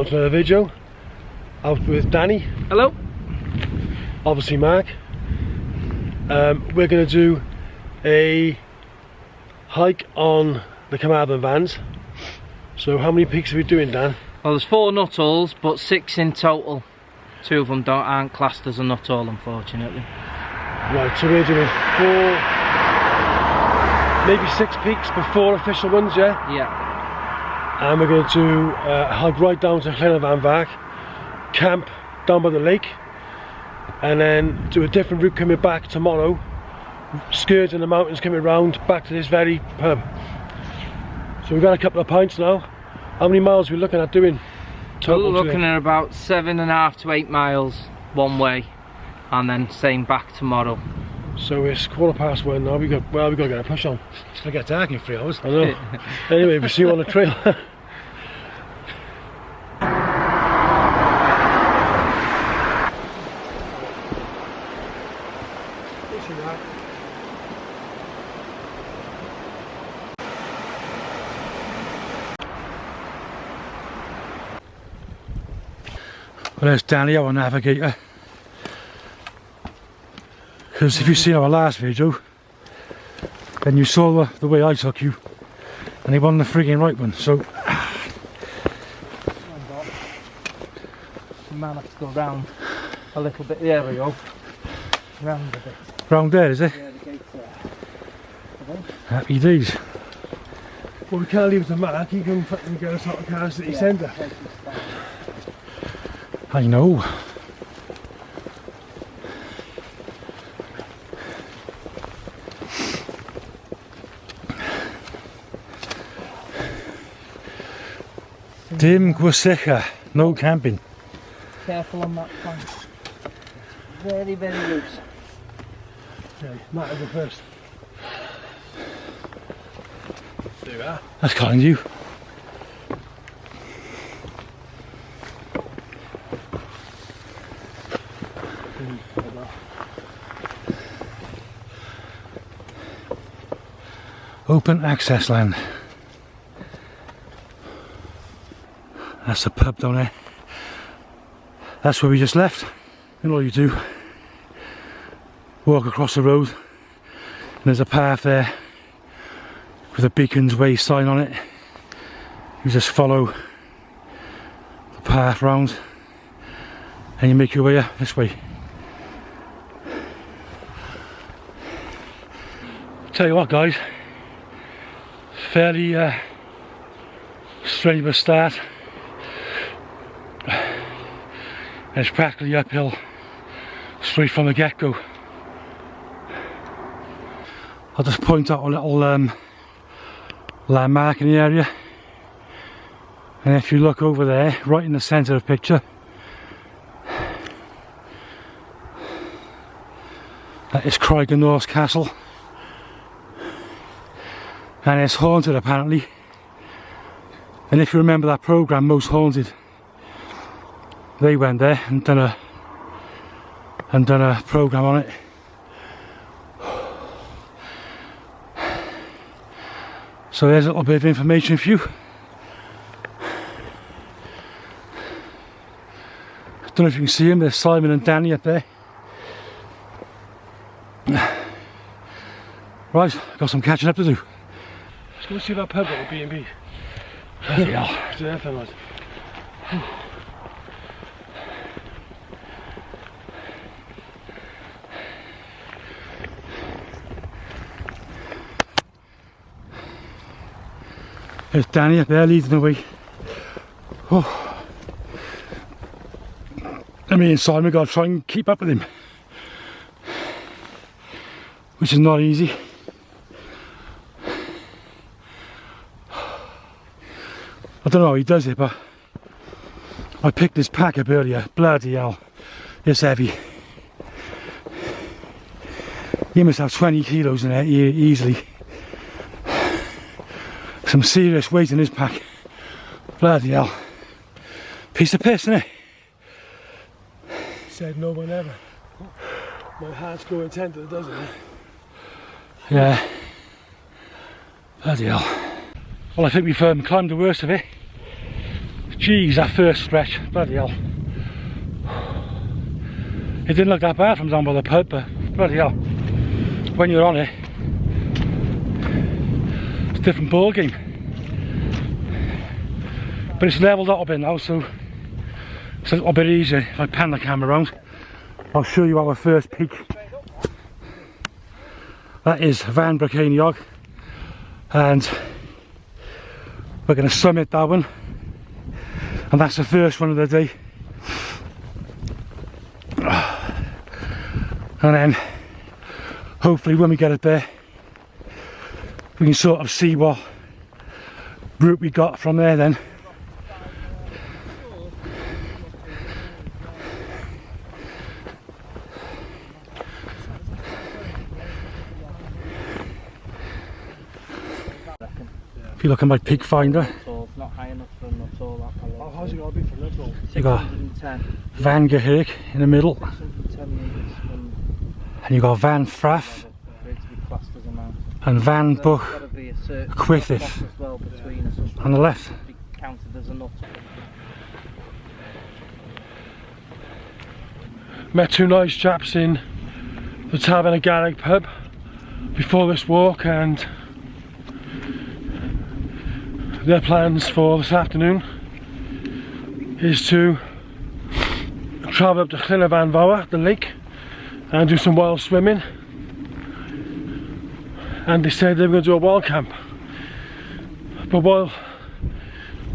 welcome to another video. Out with Danny. Hello. Obviously Mark. We're going to do a hike on the Carmarthen vans. So how many peaks are we doing, Dan? Well, there's 4 nut holes, but 6 in total. 2 of them aren't classed as a nut hole, unfortunately. Right, so we're doing 4, maybe 6 peaks, but 4 official ones, yeah? Yeah. And we're going to hike right down to Llyn Y Fan Fawr, camp down by the lake, and then do a different route coming back tomorrow, skirting the mountains, coming round back to this very pub. So we've got a couple of pints now. How many miles are we looking at doing total? We're looking at about 7.5 to 8 miles one way, and then same back tomorrow. So it's 1:15 now. We got to get a push on. It's gonna get dark in 3 hours. I know. Anyway, we'll see you on the trail. Well, there's Danny, our navigator. Because if you've seen our last video, then you saw the way I took you, and he won the frigging right one. So The man has to go round a little bit. There we go. Round a bit. round there, is it? Yeah, the gate's there. Happy days. Well, we can't leave it to Mark. He can fucking get us out of car city centre. I know. Dim Gwysicha, no camping. Careful on that plank. Very, very loose. Okay, Mark is the first. There we are. That's kind of you. Open access land. That's the pub down there. That's where we just left. And all you do, walk across the road, and there's a path there with a Beacon's Way sign on it. You just follow the path round and you make your way up this way. Tell you what, guys, fairly strenuous start, and it's practically uphill straight from the get-go. I'll just point out a little landmark in the area, and if you look over there, right in the centre of the picture, that is Brycheiniog Castle, and it's haunted apparently. And if you remember that programme, Most Haunted, they went there and done a programme on it. So there's a little bit of information for you. Don't know if you can see them, there's Simon and Danny up there. Right, got some catching up to do. Let's go see that pub at the B&B. Yeah. Do anything, lads. There's Danny up there leading the way. Oh. And me and Simon got to try and keep up with him, which is not easy. I don't know how he does it, but I picked this pack up earlier. Bloody hell, it's heavy. He must have 20 kilos in there easily. Some serious weight in his pack. Bloody hell. Piece of piss, isn't it? Said no one ever. My heart's growing tender, doesn't it? Yeah. Bloody hell. Well, I think we've climbed the worst of it. Jeez, that first stretch, bloody hell. It didn't look that bad from down by the pub, but bloody hell, when you're on it, it's a different ball game. But it's levelled out a bit now, so it's a little bit easier. If I pan the camera around, I'll show you our first peak. That is Van Brycheiniog, and we're going to summit that one, and that's the first one of the day. And then hopefully when we get it there, we can sort of see what route we got from there then. If you look at my peak finder, not high enough for them at all. How's it got to be from Liverpool? you got Van Garreg in the middle, and you got Van Fawr and Van Brycheiniog on the left. Met two nice chaps in the Tafarn Y Garreg pub before this walk, and their plans for this afternoon is to travel up to Llyn Y Fan Fawr, the lake, and do some wild swimming. And they said they were going to do a wild camp, but while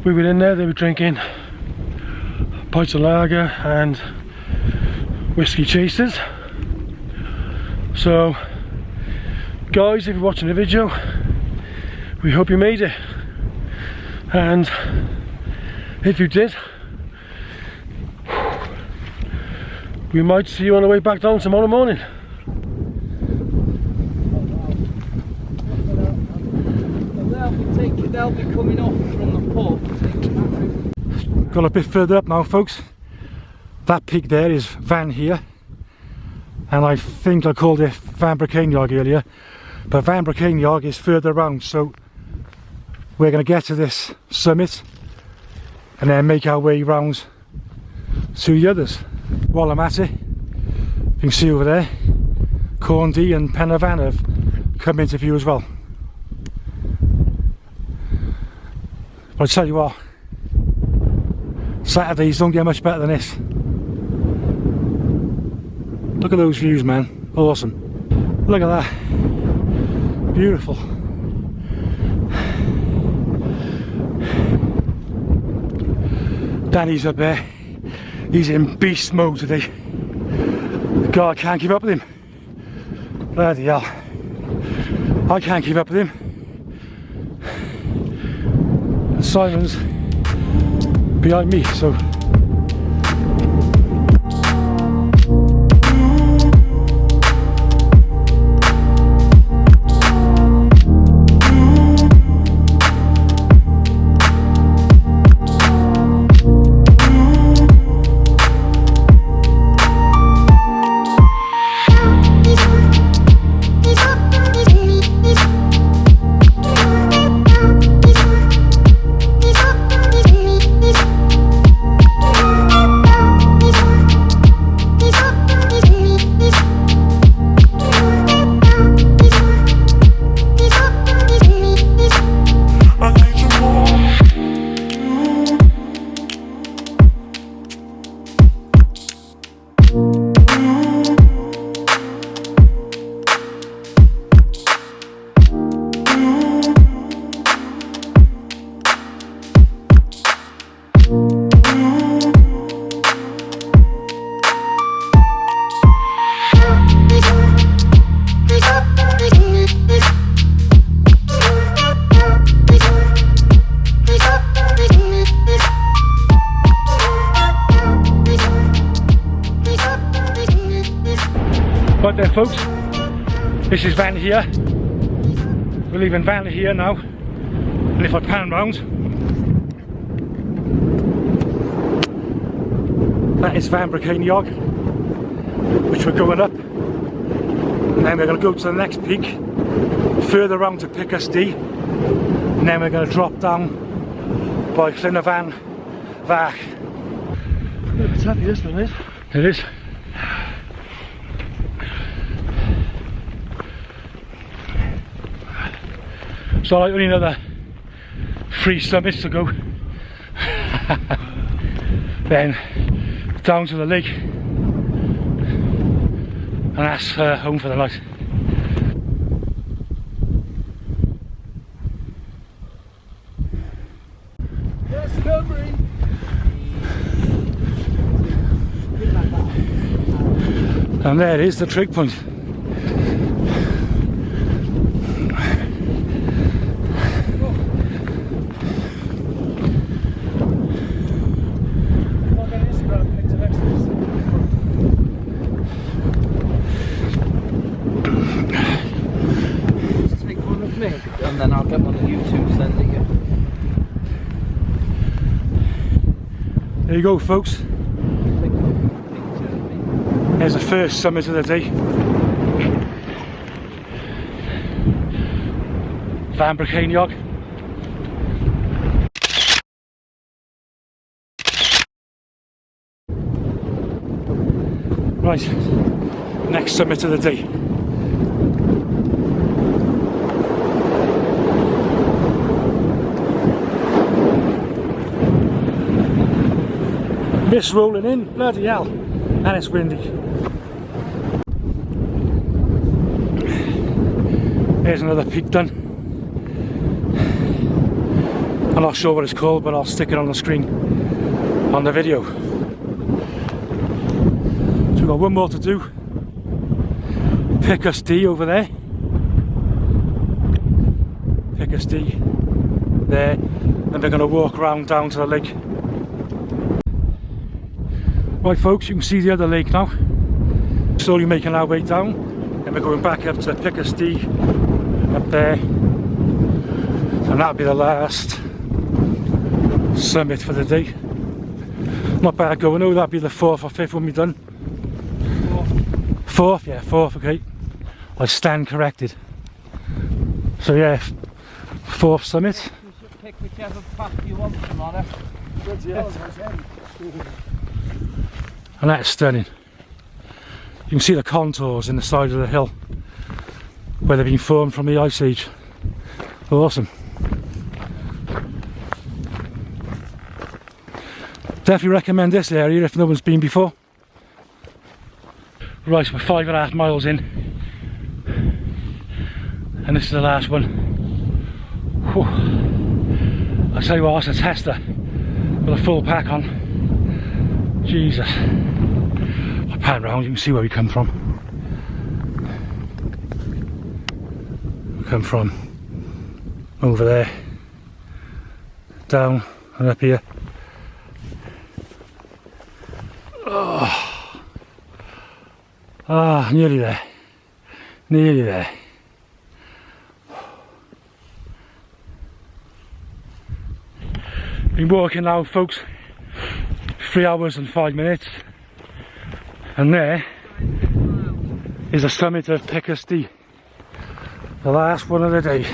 we were in there they were drinking pints of lager and whiskey chasers. So guys, if you're watching the video, we hope you made it, and if you did, we might see you on the way back down tomorrow morning. They'll be coming up from the pub. Got a bit further up now, folks. That peak there is Van here, and I think I called it Van Brycheiniog earlier, but Van Brycheiniog is further around, so we're going to get to this summit and then make our way round to the others. While I'm at it, you can see over there, Corndy and Penavan have come into view as well. But I tell you what, Saturdays don't get much better than this. Look at those views, man, awesome. Look at that, beautiful. Danny's up there, he's in beast mode today. God, I can't keep up with him. Bloody hell, I can't keep up with him. And Simon's behind me, so right there, folks, this is Van here. We're leaving Van here now, and if I pan round, that is Van Brycheiniog, which we're going up, and then we're going to go to the next peak further round to Pick us D, and then we're going to drop down by Llyn Y Fan Fach. Bit of a tappy this one is. It is. So like only another 3 summits to go. Then down to the lake, and that's home for the night. Discovery. And there is the trig point. Just take one of me, and then I'll get one of you two send it you. There you go, folks. There's the first summit of the day. Brycheiniog. Right, next summit of the day. Mist rolling in, bloody hell, and it's windy. There's another peak done. I'm not sure what it's called, but I'll stick it on the screen on the video. So we've got one more to do. Pick us D over there. Pick us D there. Then we're going to walk around down to the lake. Right folks, you can see the other lake now. Slowly making our way down, and we're going back up to Pick us D up there, and that'll be the last summit for the day. Not bad going. Oh, that'll be the 4th or 5th when we're done. 4th, yeah, 4th, okay. I stand corrected. So yeah, 4th summit. You should pick whichever path you want tomorrow. And that's stunning. You can see the contours in the side of the hill where they've been formed from the ice age. Awesome. Definitely recommend this area if no one's been before. Right, we're 5.5 miles in, and this is the last one. Whew. I'll tell you what, it's a tester with a full pack on. Jesus. I'll pan round, you can see where we come from. We come from over there, down and up here. Oh. Ah, nearly there. Nearly there. Been walking now, folks. 3 hours and 5 minutes, and there is the summit of Pick us D, the last one of the day.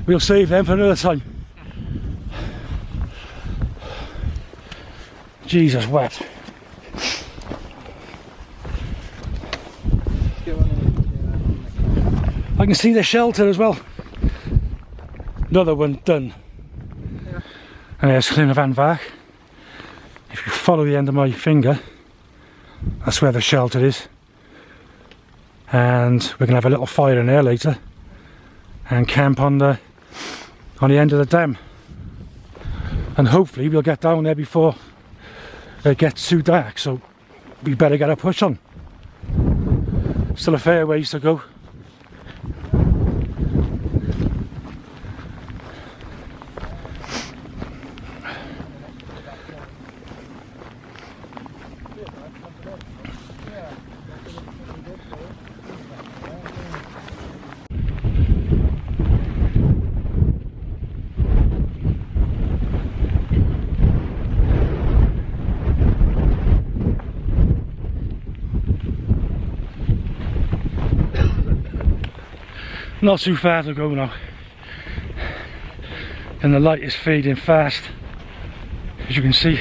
We'll save them for another time. Jesus wept. I can see the shelter as well. Another one done. Yeah. And there's Llyn Y Fan Fawr. If you follow the end of my finger, that's where the shelter is. And we're going to have a little fire in there later and camp on the end of the dam. And hopefully we'll get down there before it gets too dark, so we better get a push on. Still a fair ways to go. Not too far to go now, and the light is fading fast, as you can see.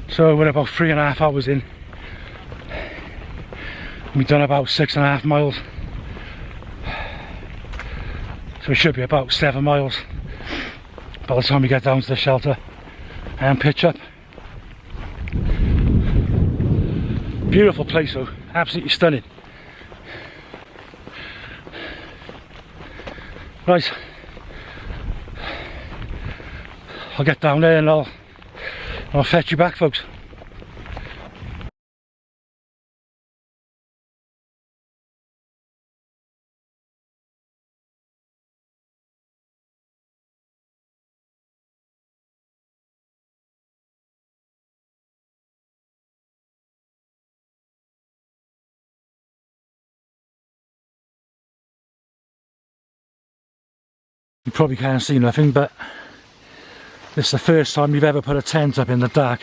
So we're about 3.5 hours in. We've done about 6.5 miles. So it should be about 7 miles by the time we get down to the shelter and pitch up. Beautiful place though, absolutely stunning. Right, I'll get down there and I'll fetch you back, folks. You probably can't see nothing, but this is the first time we've ever put a tent up in the dark.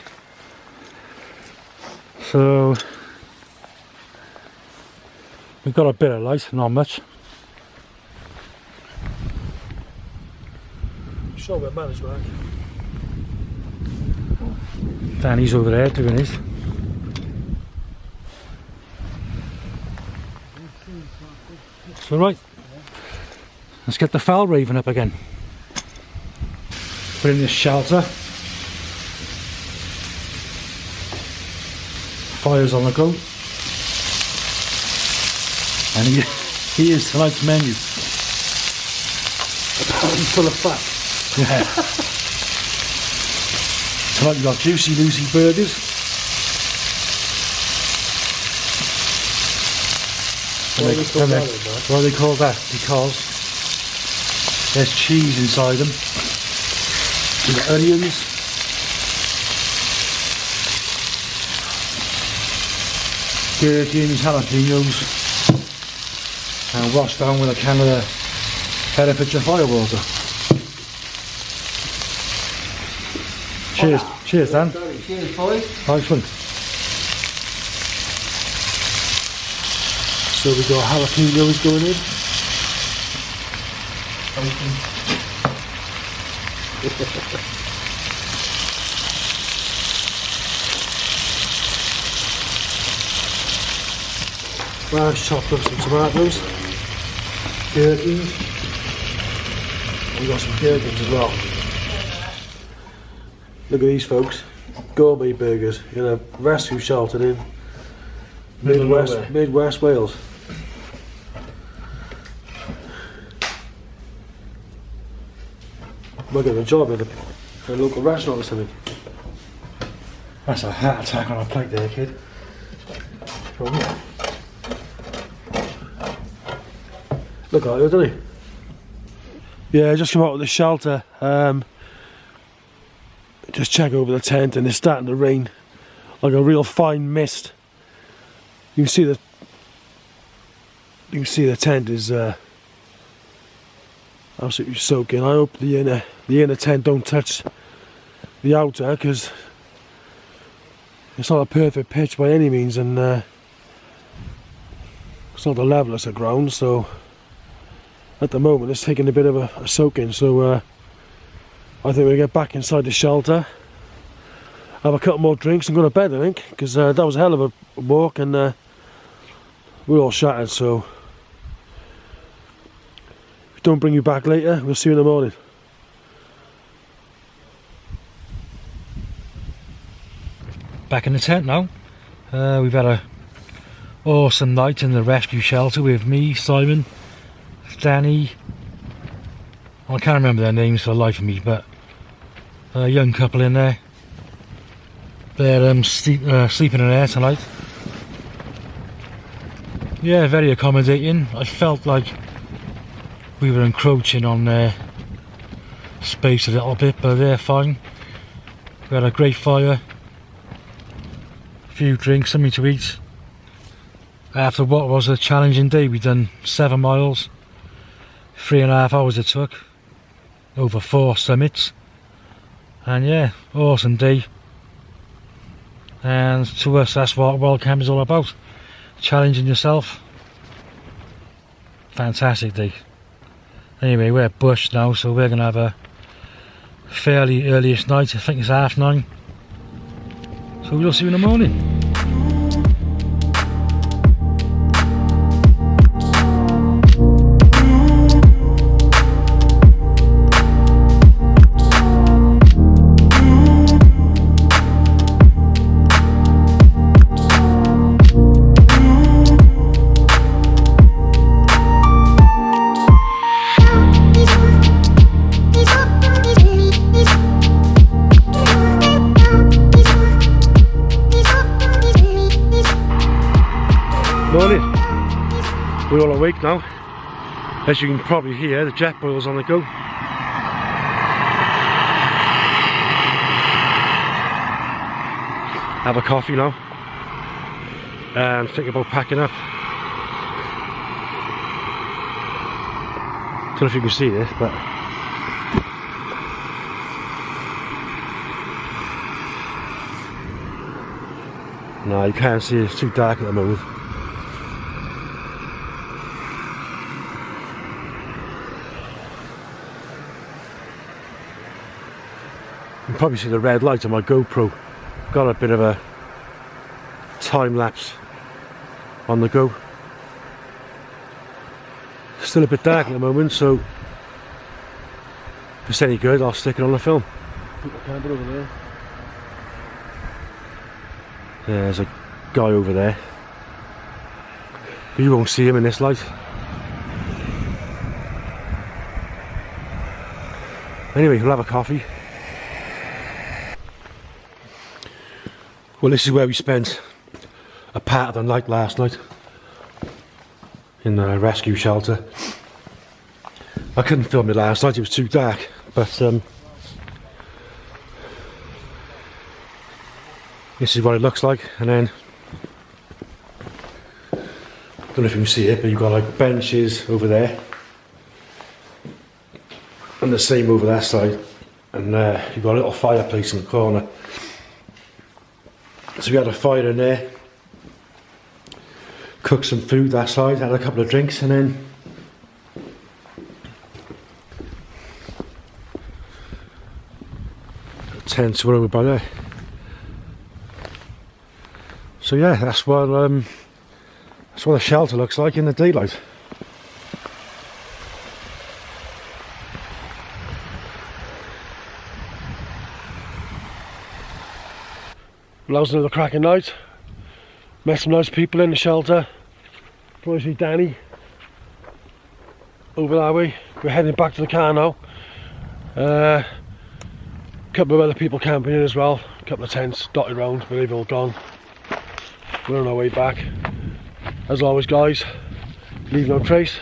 So we've got a bit of light, not much. Sure we're managed, Mark. Danny's over there doing his. So right, let's get the fowl raven up again. Put in this shelter. Fire's on the go. And here's tonight's menu. Full of fat. Yeah. Tonight we've got Juicy Lucy burgers. Why do they call that? Because there's cheese inside them. We've got onions. Gherkins, jalapenos. And washed down with a can of Herefordshire firewater. Cheers, cheers Dan. Cheers boys. Nice one. So we've got jalapenos going in. I've chopped up some tomatoes, gherkins. We've got some gherkins as well. Look at these folks, gourmet burgers in a rescue shelter in Midwest Wales. Might get a job at a local restaurant or something. That's a heart attack on a plate there, kid. Look at it, doesn't he? Yeah, I just come out of the shelter. Just check over the tent, and it's starting to rain like a real fine mist. You can see the tent is absolutely soaking. I hope the inner tent don't touch the outer, because it's not a perfect pitch by any means, and it's not the levelest of ground, so at the moment it's taking a bit of a soaking. So I think we'll get back inside the shelter, have a couple more drinks and go to bed, I think, because that was a hell of a walk, and we're all shattered. So if we don't bring you back later, we'll see you in the morning. Back in the tent now. We've had a awesome night in the rescue shelter with me, Simon, Danny. I can't remember their names for the life of me, but a young couple in there. They're sleeping in there tonight. Yeah, very accommodating. I felt like we were encroaching on their space a little bit, but they're fine. We had a great fire, a few drinks, something to eat. After what was a challenging day, we've done 7 miles, 3.5 hours it took, over 4 summits, and yeah, awesome day. and to us that's what wild camping is all about, challenging yourself. Fantastic day. Anyway, we're at bush now, so we're going to have a fairly early-ish night. I think it's 9:30, so we'll see you in the morning. Morning. We're all awake now. As you can probably hear, the jet boil's on the go. Have a coffee now and think about packing up. Don't know if you can see this, but no, you can't see, it's too dark at the moment. You can probably see the red light on my GoPro. Got a bit of a time lapse on the go. Still a bit dark at the moment, so if it's any good, I'll stick it on the film. Put the camera over there. There's a guy over there, but you won't see him in this light. Anyway, we'll have a coffee. Well, this is where we spent a part of the night last night, in the rescue shelter. I couldn't film it last night, it was too dark, but this is what it looks like. And then, I don't know if you can see it, but you've got like benches over there and the same over that side, and you've got a little fireplace in the corner. So we had a fire in there, cooked some food that side, had a couple of drinks, and then tents were over by there. So yeah, that's what the shelter looks like in the daylight. Well, that was another cracking night. Met some nice people in the shelter. Probably Danny over that way. We're heading back to the car now. A couple of other people camping in as well. A couple of tents dotted around, but they've all gone. We're on our way back. As always, guys, leave no trace.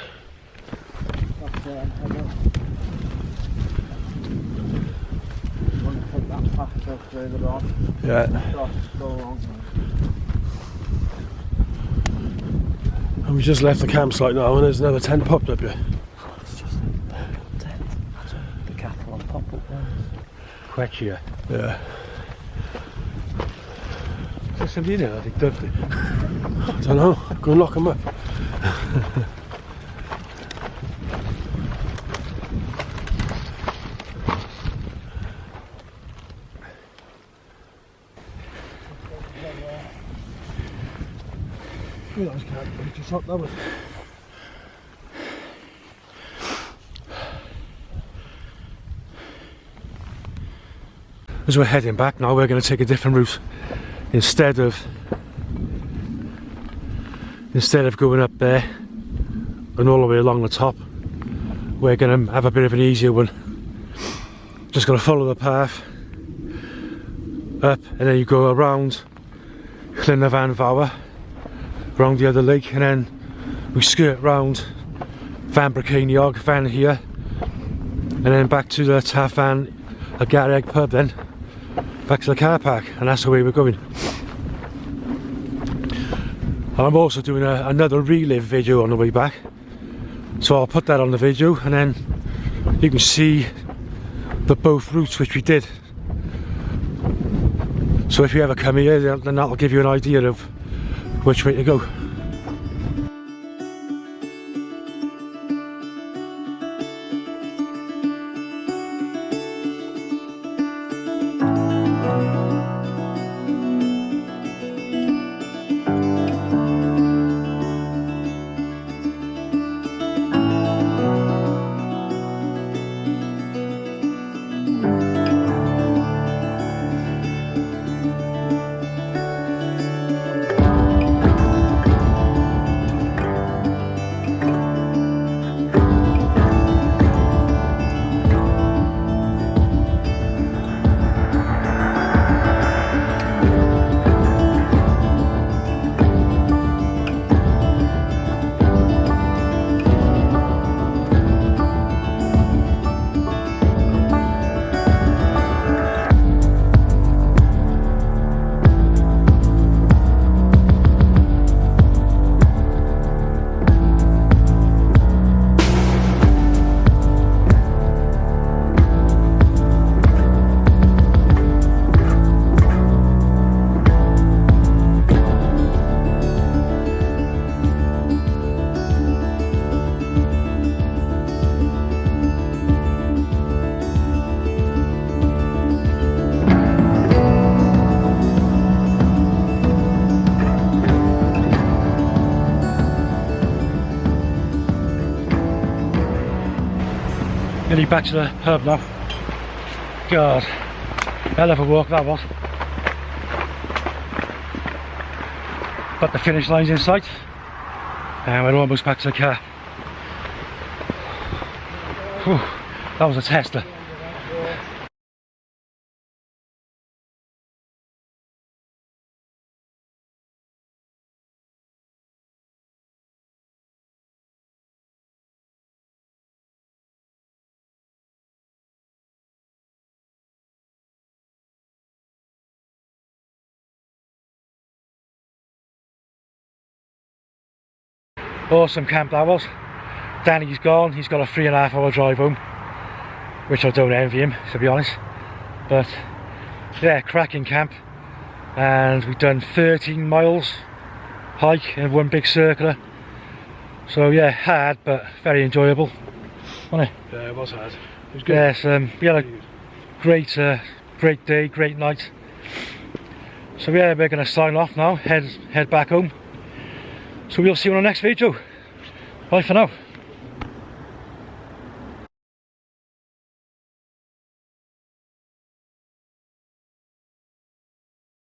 Yeah. And we just left the campsite now, and there's another tent popped up here. It's just a tent. The cattle on pop-up ones. Quetchia. Yeah. Is there somebody in there? I think dubbed it. I don't know. Go and lock them up. Just up that way. As we're heading back now, we're going to take a different route. Instead of going up there and all the way along the top, we're going to have a bit of an easier one. Just going to follow the path up, and then you go around Llyn Y Fan Fawr, around the other lake, and then we skirt round Brycheiniog, Fan here, and then back to the Tafarn Y Garreg pub, then back to the car park, and that's the way we're going. And I'm also doing another relive video on the way back, so I'll put that on the video, and then you can see the both routes which we did. So if you ever come here, then that'll give you an idea of which way to go. Nearly back to the pub now. God, hell of a walk that was. But the finish line's in sight and we're almost back to the car. Whew, that was a tester. Awesome camp that was. Danny's gone, he's got a 3.5 hour drive home, which I don't envy him, to be honest. But yeah, cracking camp. And we've done 13 miles hike in one big circular. So yeah, hard but very enjoyable, wasn't it? Yeah, it was hard. It was good. Yes, we had a great day, great night. So yeah, we're going to sign off now, head back home. So we'll see you on the next video. Bye for now.